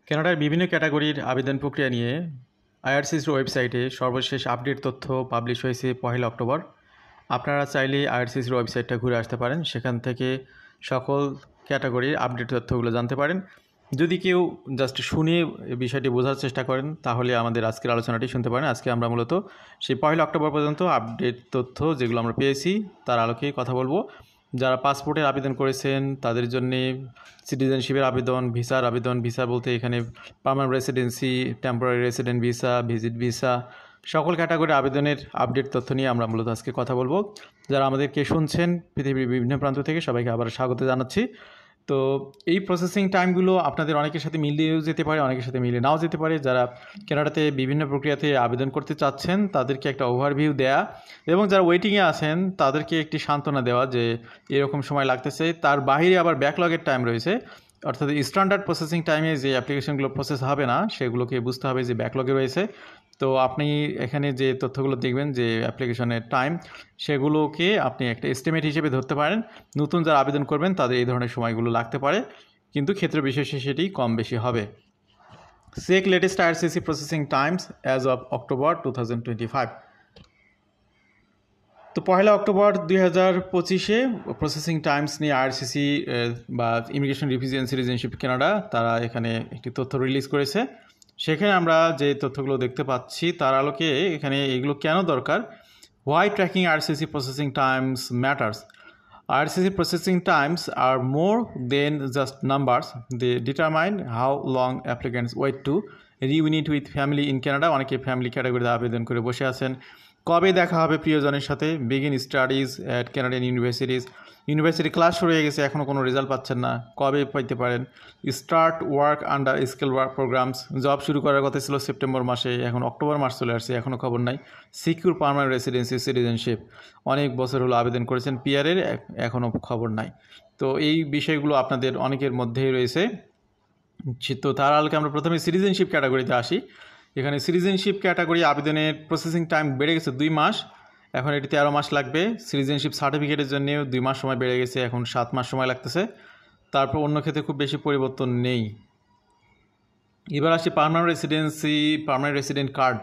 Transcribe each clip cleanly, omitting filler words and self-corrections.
কানাডার বিভিন্ন ক্যাটাগরির আবেদন প্রক্রিয়া নিয়ে আইআরসিসির ওয়েবসাইটে সর্বশেষ আপডেট তথ্য পাবলিশ হয়েছে 1 অক্টোবর। আপনারা চাইলে আইআরসিসির ওয়েবসাইটটা ঘুরে আসতে পারেন, সেখান থেকে সকল ক্যাটাগরির আপডেট তথ্যগুলো জানতে পারেন। যদি কেউ জাস্ট শুনে বিষয়টি বোঝার চেষ্টা করেন তাহলে আমাদের আজকের আলোচনাটি শুনতে পারেন। আজকে আমরা মূলত সেই 1 অক্টোবর পর্যন্ত আপডেট তথ্য যেগুলো আমরা পেয়েছি তার আলোকেই কথা বলবো। যারা পাসপোর্টের আবেদন করেছেন তাদের জন্যে সিটিজেনশিপের আবেদন, ভিসার আবেদন, ভিসা বলতে এখানে permanent residency, temporary resident visa, visit visa, সকল ক্যাটাগরির আবেদনের আপডেট তথ্য নিয়ে আমরা মূলত আজকে কথা বলবো। যারা আমাদেরকে শুনছেন পৃথিবীর বিভিন্ন প্রান্ত থেকে সবাইকে আবার স্বাগত জানাচ্ছি। তো এই প্রসেসিং টাইমগুলো আপনাদের অনেকের সাথে মিলিয়েও যেতে পারে, অনেকের সাথে মিলে নাও যেতে পারে। যারা কানাডাতে বিভিন্ন প্রক্রিয়াতে আবেদন করতে চাচ্ছেন তাদেরকে একটা ওভারভিউ দেয়া এবং যারা ওয়েটিংয়ে আছেন তাদেরকে একটি সান্ত্বনা দেওয়া যে এরকম সময় লাগতেছে। তার বাইরে আবার ব্যাকলগের টাইম রয়েছে, অর্থাৎ স্ট্যান্ডার্ড প্রসেসিং টাইমে যে অ্যাপ্লিকেশনগুলো প্রসেস হবে না সেগুলোকে বুঝতে হবে যে ব্যাকলগে রয়েছে। তো আপনি এখানে যে তথ্যগুলো দেখবেন যে অ্যাপ্লিকেশনের টাইম, সেগুলোকে আপনি একটা এস্টিমেট হিসেবে ধরতে পারেন। নতুন যারা আবেদন করবেন তাদের এই ধরনের সময়গুলো লাগতে পারে, কিন্তু ক্ষেত্র বিশেষে সেটি কম বেশি হবে। Check latest IRCC processing times as of October 2025। তো 1 অক্টোবর 2025-এ প্রসেসিং টাইমস নিয়ে আইআরসিসি বা immigration, refugee and citizenship Canada তারা এখানে একটি তথ্য রিলিজ করেছে। সেখানে আমরা যে তথ্যগুলো দেখতে পাচ্ছি তার আলোকে এখানে এগুলো কেন দরকার, why tracking IRCC processing Times matters. IRCC processing times are more than just numbers. They determine how long applicants wait to reunite with family in Canada. অনেকে ফ্যামিলি ক্যাটাগরিতে আবেদন করে বসে আছেন। কবে দেখা হবে প্রিয়জনের সাথে। Begin studies at Canadian universities. University class শুরু হয়ে গেছে, এখনও কোনো রেজাল্ট পাচ্ছেন না, কবে পাইতে পারেন। Start work under skill work programs. Job শুরু করার কথা ছিল সেপ্টেম্বর মাসে, এখন অক্টোবর মাস চলে আসছে, এখনও খবর নাই। সিকিউর পার্মানেন্ট রেসিডেন্সি, সিটিজেনশিপ, অনেক বছর হলো আবেদন করেছেন পিআরের, এখনও খবর নাই। তো এই বিষয়গুলো আপনাদের অনেকের মধ্যেই রয়েছে। তো তার আলোকে আমরা প্রথমে সিটিজেনশিপ ক্যাটাগরিতে আসি। এখানে সিটিজেনশিপ ক্যাটাগরি আবেদনের প্রসেসিং টাইম বেড়ে গেছে 2 মাস, এখন এটি 13 মাস লাগবে। সিটিজেনশিপ সার্টিফিকেটের জন্যেও 2 মাস সময় বেড়ে গেছে, এখন 7 মাস সময় লাগতেছে। তারপর অন্য ক্ষেত্রে খুব বেশি পরিবর্তন নেই। এবার আসি permanent residency, permanent resident card.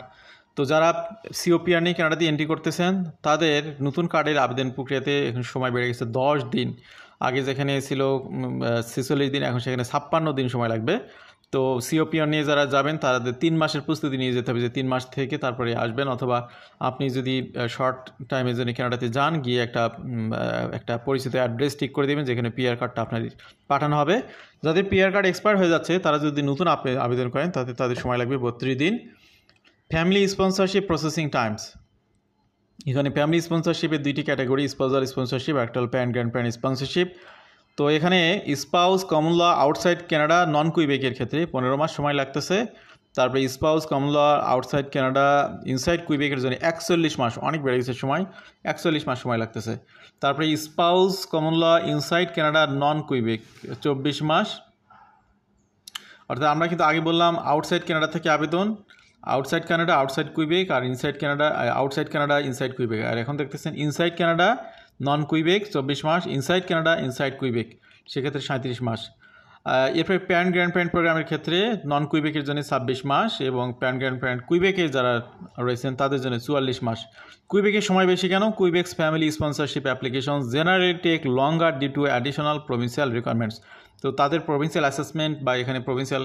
তো যারা সিওপিআর নিয়ে কানাডাতে এন্ট্রি করতেছেন তাদের নতুন কার্ডের আবেদন প্রক্রিয়াতে এখন সময় বেড়ে গেছে 10 দিন। আগে যেখানে ছিল 46 দিন, এখন সেখানে 56 দিন সময় লাগবে। তো সিওপিআর নিয়ে যারা যাবেন তাদের 3 মাসের প্রস্তুতি নিয়ে যেতে হবে, যে 3 মাস থেকে তারপরে আসবেন। অথবা আপনি যদি শর্ট টাইমের জন্য কানাডাতে যান, গিয়ে একটা পরিচিত অ্যাড্রেস ঠিক করে দেবেন যেখানে পিআর কার্ডটা আপনার পাঠানো হবে। যাদের পিআর কার্ড এক্সপায়ার হয়ে যাচ্ছে তারা যদি নতুন আবেদন করেন তাদের সময় লাগবে 32 দিন। Family sponsorship processing times. এখানে ফ্যামিলি স্পন্সরশিপের 2টি ক্যাটাগরি, স্পৌজাল স্পন্সরশিপ, একটা প্যারেন্ট গ্র্যান্ড প্যারেন্ট স্পন্সরশিপ। তো এখানে spouse common law outside Canada non কুইবেকের ক্ষেত্রে 15 মাস সময় লাগতেছে। তারপরে spouse common law outside Canada inside কুইবেকের জন্য 41 মাস, অনেক বেড়ে গেছে সময়, 41 মাস সময় লাগতেছে। তারপরে spouse common law inside Canada non Quebec 24 মাস। অর্থাৎ আমরা কিন্তু আগে বললাম আউটসাইড কানাডা থেকে আবেদন, আউটসাইড কানাডা আউটসাইড কুইবেক, আর inside Canada outside Canada inside Quebec. আর এখন দেখতেছেন ইনসাইড কানাডা নন কুইবেক 24 মাস, ইনসাইড কানাডা ইনসাইড কুইবেক সেক্ষেত্রে 37 মাস। এরপরে প্যারেন্ট গ্র্যান্ড প্যারেন্ট প্রোগ্রামের ক্ষেত্রে নন কুইবেকের জন্য 26 মাস এবং প্যারেন্ট গ্র্যান্ড প্যারেন্ট কুইবেকে যারা রয়েছেন তাদের জন্য 44 মাস। কুইবেকের সময় বেশি কেন? Quebec's family sponsorship application generally take longer due to additional provincial requirements. তো তাদের প্রভিন্সিয়াল অ্যাসেসমেন্ট বা এখানে প্রভিন্সিয়াল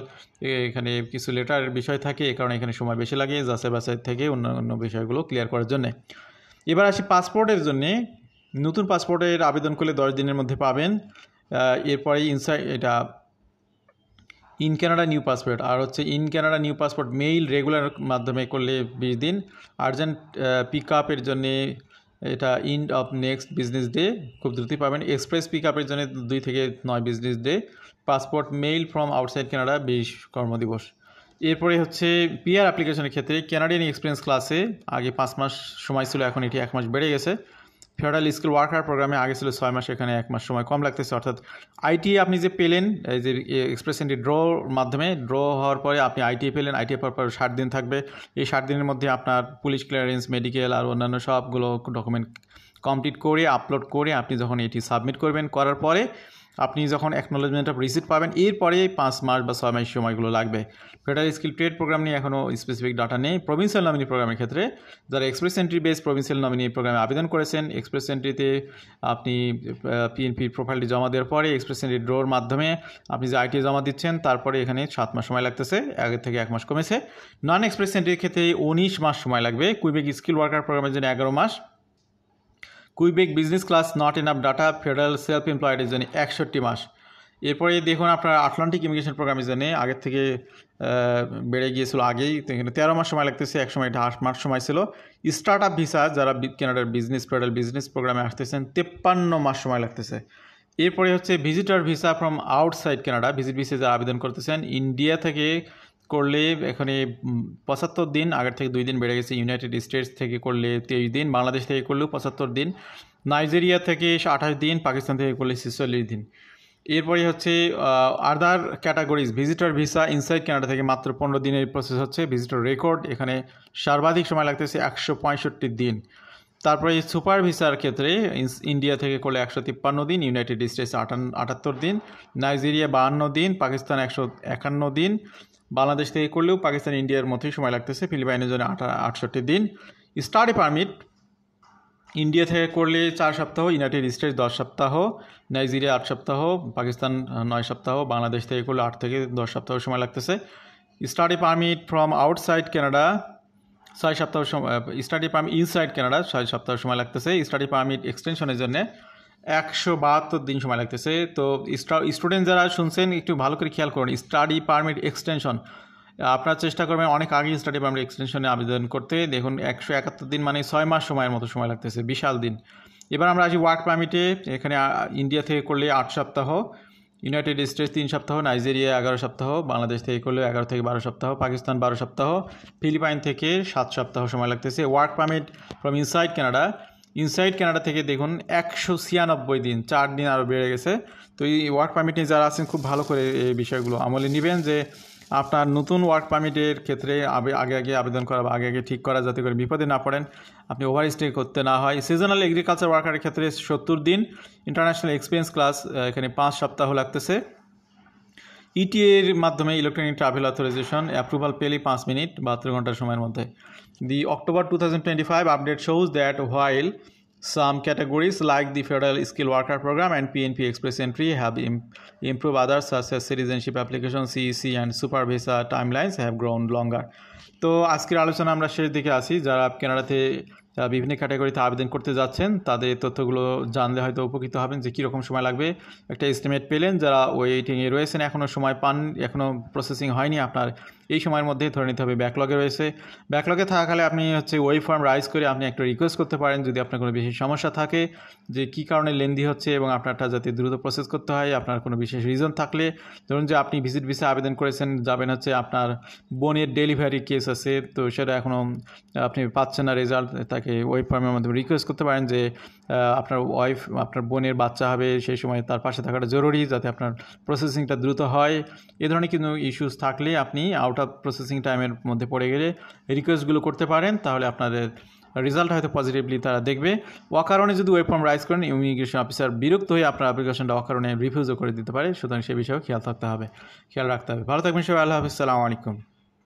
এখানে কিছু লেটারের বিষয় থাকে, এ কারণে এখানে সময় বেশি লাগে যাচাই বাছাই থেকে অন্য বিষয়গুলো ক্লিয়ার করার জন্য। এবার আসি পাসপোর্টের জন্যে। নতুন পাসপোর্টের আবেদন করলে 10 দিনের মধ্যে পাবেন। এরপরে এটা ইন কানাডা নিউ পাসপোর্ট, আর হচ্ছে in Canada new passport mail regular মাধ্যমে করলে 20 দিন। আর্জেন্ট পিক আপের জন্যে এটা end of next business day, খুব দ্রুতই পাবেন। এক্সপ্রেস পিক আপের জন্য 2 থেকে 9 business day. Passport mail from outside Canada 20 কর্মদিবস। এরপরে হচ্ছে পিআর অ্যাপ্লিকেশনের ক্ষেত্রে ক্যানাডিয়ান এক্সপিরিয়েন্স ক্লাসে আগে 5 মাস সময় ছিল, এখন এটি 1 মাস বেড়ে গেছে। ফেডারেল স্কিল ওয়ার্কার প্রোগ্রামে আগে ছিল 6 মাস, এখানে 1 মাস সময় কম লাগতেছে। অর্থাৎ আইটি আপনি যে পেলেন, এই যে এক্সপ্রেস এন্ট্রি ড্রর মাধ্যমে ড্র হওয়ার পরে আপনি আইটিএ পেলেন, আইটিএ পাওয়ার পর 60 দিন থাকবে। এই 60 দিনের মধ্যে আপনার পুলিশ ক্লিয়ারেন্স, মেডিকেল আর অন্যান্য সবগুলো ডকুমেন্ট কমপ্লিট করে আপলোড করে আপনি যখন এটি সাবমিট করবেন, করার পরে আপনি যখন অ্যাকনোলেজমেন্ট অফ রিসিট পাবেন এরপরে 5 মাস বা 6 মাস সময়গুলো লাগবে। ফেডারেল স্কিল ট্রেড প্রোগ্রাম নিয়ে এখনও স্পেসিফিক ডাটা নেই। প্রভিন্সিয়াল নমিনি প্রোগ্রামের ক্ষেত্রে যারা express entry base provincial nominee প্রোগ্রামে আবেদন করেছেন, এক্সপ্রেস এন্ট্রিতে আপনি পিএনপি প্রোফাইলটি জমা দেওয়ার পরে এক্সপ্রেস এন্ট্রি ড্রোর মাধ্যমে আপনি যে আইটি জমা দিচ্ছেন, তারপরে এখানে 7 মাস সময় লাগতেছে, আগের থেকে 1 মাস কমেছে। নন এক্সপ্রেস এন্ট্রির ক্ষেত্রে 19 মাস সময় লাগবে। কুইবেক স্কিল ওয়ার্কার প্রোগ্রামের জন্য 11 মাস। Quebec business class not enough data federal self এমপ্লয়েডের জন্য 61 মাস। এরপরে দেখুন আপনার আটলান্টিক ইমিগ্রেশন প্রোগ্রামের জন্য আগের থেকে বেড়ে গিয়েছিল আগেই, তো এখানে 13 মাস সময় লাগতেছে, এক সময় এটা 8 মাস সময় ছিল। স্টার্ট আপ ভিসা যারা কানাডার বিজনেস ফেডারেল বিজনেস প্রোগ্রামে আসতেছেন 53 মাস সময় লাগতেছে। এরপরে হচ্ছে visitor visa from outside Canada, visit visa যারা আবেদন করতেছেন ইন্ডিয়া থেকে করলে এখানে 75 দিন, আগের থেকে 2 দিন বেড়ে গেছে। ইউনাইটেড স্টেটস থেকে করলে 23 দিন, বাংলাদেশ থেকে করলেও 75 দিন, নাইজেরিয়া থেকে 28 দিন, পাকিস্তান থেকে করলে 46 দিন। এরপরে হচ্ছে আদার categories visitor visa inside Canada থেকে মাত্র 15 দিনের প্রসেস হচ্ছে। ভিজিটর রেকর্ড এখানে সর্বাধিক সময় লাগতেছে 165 দিন। তারপরে সুপার ভিসার ক্ষেত্রে ইন্ডিয়া থেকে করলে 153 দিন, ইউনাইটেড স্টেটস 78 দিন, নাইজেরিয়া 52 দিন, পাকিস্তান 151 দিন, বাংলাদেশ থেকে করলেও পাকিস্তান ইন্ডিয়ার মতোই সময় লাগতেছে, ফিলিপাইনের জন্য 68 দিন। স্টাডি পারমিট ইন্ডিয়া থেকে করলে 4 সপ্তাহ, ইউনাইটেড স্টেটস 10 সপ্তাহ, নাইজেরিয়া 8 সপ্তাহ, পাকিস্তান 9 সপ্তাহ, বাংলাদেশ থেকে করলে 8 থেকে 10 সপ্তাহ সময় লাগতেছে। Study permit from outside Canada 6 সপ্তাহ, স্টাডি পারমিট ইনসাইড কানাডা 6 সপ্তাহ সময় লাগতেছে। স্টাডি পারমিট এক্সটেনশনের জন্য 172 দিন সময় লাগতেছে। তো স্টুডেন্ট যারা শুনছেন একটু ভালো করে খেয়াল করুন, স্টাডি পারমিট এক্সটেনশন আপনারা চেষ্টা করবেন অনেক আগে স্টাডি পারমিট এক্সটেনশনে আবেদন করতে। দেখুন 171 দিন মানে 6 মাস সময়ের মতো সময় লাগতেছে, বিশাল দিন। এবার আমরা আসি ওয়ার্ক পারমিটে। এখানে ইন্ডিয়া থেকে করলে 8 সপ্তাহ, ইউনাইটেড স্টেটস 3 সপ্তাহ, নাইজেরিয়া 11 সপ্তাহ, বাংলাদেশ থেকে করলে 11 থেকে 12 সপ্তাহ, পাকিস্তান 12 সপ্তাহ, ফিলিপাইন থেকে 7 সপ্তাহ সময় লাগতেছে। Work permit from inside Canada, inside Canada থেকে দেখুন 196 দিন, 4 দিন আরও বেড়ে গেছে। তো এই ওয়ার্ক পারমিট নিয়ে যারা আছেন খুব ভালো করে এই বিষয়গুলো আমলে নেবেন যে আপনার নতুন ওয়ার্ক পারমিটের ক্ষেত্রে আগে আবেদন করা বা আগে ঠিক করা, যাতে করে বিপদে না পড়েন, আপনি ওভারস্টে করতে না হয়। সিজনাল এগ্রিকালচার ওয়ার্কারের ক্ষেত্রে 70 দিন, ইন্টারন্যাশনাল এক্সপিরিয়েন্স ক্লাস এখানে 5 সপ্তাহ লাগতেছে। ইটিএর মাধ্যমে ইলেকট্রনিক ট্রাভেল অথরাইজেশন অ্যাপ্রুভাল পেলে 5 মিনিট 72 ঘন্টার সময়ের মধ্যে। দি October 2025 update shows that while some categories like the Federal Skill Worker Program and PNP Express Entry have improved, others such as citizenship application, CEC and super visa timelines have grown longer. তো আজকের আলোচনা আমরা শেষ দিকে আসি। যারা কানাডাতে বিভিন্ন ক্যাটাগরিতে আবেদন করতে যাচ্ছেন তাদের তথ্যগুলো জানলে হয়তো উপকৃত হবেন যে কীরকম সময় লাগবে, একটা এস্টিমেট পেলেন। যারা ওয়েটিংয়ে রয়েছেন এখনও সময় পান, এখনও প্রসেসিং হয়নি, আপনার এই সময়ের মধ্যে ধরে নিতে হবে ব্যাকলগে রয়েছে। ব্যাকলগে থাকাকালে আপনি ওই ফর্ম রাইজ করে আপনি একটা রিকোয়েস্ট করতে পারেন যদি আপনার কোনো বিশেষ সমস্যা থাকে যে কী কারণে লেন্দি হচ্ছে এবং আপনারটা যাতে দ্রুত প্রসেস করতে হয়। আপনার কোনো বিশেষ রিজন থাকলে, ধরুন যে আপনি ভিজিট ভিসা আবেদন করেছেন, যাবেন আপনার বোনের ডেলিভারি কেস আছে, তো সেটা এখনও আপনি পাচ্ছেন না রেজাল্ট, তাকে ওই ফর্মের মাধ্যমে রিকোয়েস্ট করতে পারেন যে আপনার বোনের বাচ্চা হবে, সেই সময় তার পাশে থাকাটা জরুরি যাতে আপনার প্রসেসিংটা দ্রুত হয়। এ ধরনের কিন্তু ইস্যুস থাকলে আপনি আউট অফ প্রসেসিং টাইমের মধ্যে পড়ে গেলে রিকোয়েস্টগুলো করতে পারেন, তাহলে আপনাদের রেজাল্ট হয়তো পজিটিভলি তারা দেখবে। অকারণে যদি ওই ফর্ম রাইজ করেন ইমিগ্রেশন অফিসার বিরক্ত হয়ে আপনার অ্যাপ্লিকেশনটা অকারণে রিফিউজও করে দিতে পারে, সুতরাং সে বিষয়েও খেয়াল রাখতে হবে। ভালো থাকবেন সবাই, আল্লাহ হাফিজ, আসসালামু আলাইকুম।